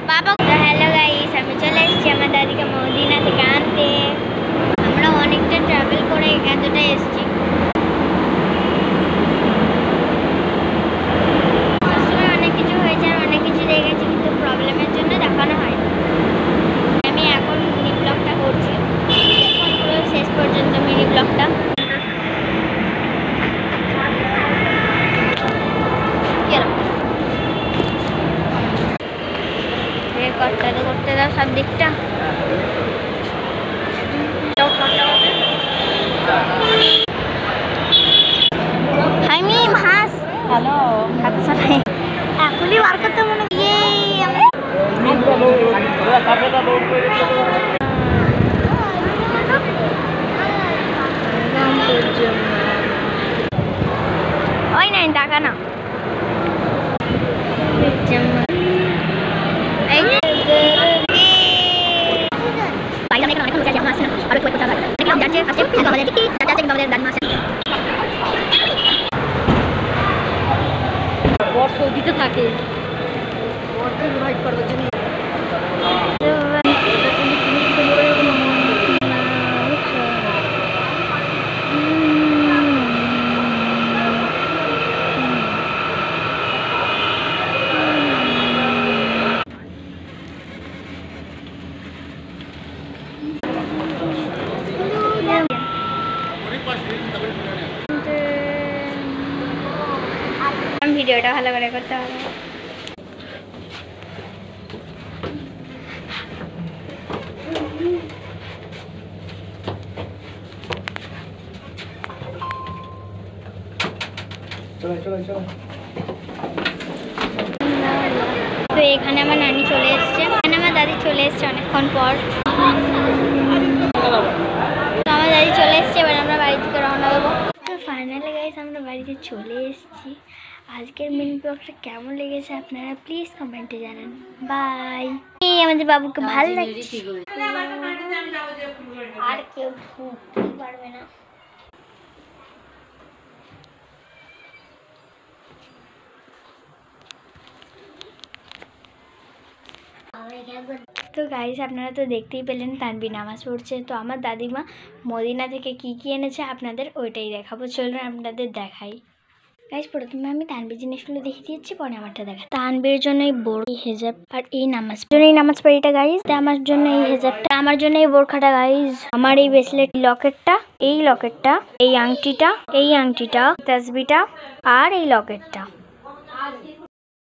বাবা hello guys, আমি চলে এসেছি আমার দাদিকে মদিনা থেকে আনতে। আমরা অনেকটা ট্রাভেল করে এতটা এসেছি। সবসময় অনেক কিছু হয়েছে আর অনেক কিছু দেখেছি, কিন্তু প্রবলেমের জন্য দেখানো হয়নি। আমি এখন মিনি ব্লগটা করছি, এখন পুরো শেষ পর্যন্ত মিনি ব্লগটা। করতে দাও সব দিকটা। হাই মিম হাস। হ্যালো, এখনই বার করতে মনে ওই নাই টাকা না। দিতে থাকে ভিডিওটা ভালো করে করতে হবে। তো এখানে আমার নানি চলে এসছে, এখানে আমার দাদি চলে এসছে অনেকক্ষণ পর। তো আমার দাদি চলে এসছে, এবার আমরা বাড়ি থেকে রওনা দেবো। তো ফাইনালি গাইস আমরা বাড়িতে চলে এসেছি। আজকের মিনি ব্লগটা কেমন লেগেছে আপনারা প্লিজ কমেন্টে জানান। বাই। আমাদের বাবুকে ভালো লাগছে আর কেউ ঢুকতে পারবে না। তো গাইস আপনারা তো দেখতেই পেলেন তানবি নামাজ পড়ছে। তো আমার দাদিমা মদিনা থেকে কি এনেছে আপনাদের ওইটাই দেখাবো, চলুন আপনাদের দেখাই। গাইস প্রথমে আমি তানবির জিনিসগুলো দেখিয়ে দিচ্ছি, পরে আমারটা দেখা। তানবির জন্য এই বড় হেজাব আর এই নামাজ পড়িটা গাইস, আমার জন্য এই হেজাবটা, আমার জন্য এই বোরখাটা গাইস, আমার এই ব্রেসলেট লকেটটা, এই আংটিটা, তাসবিটা আর এই লকেটটা।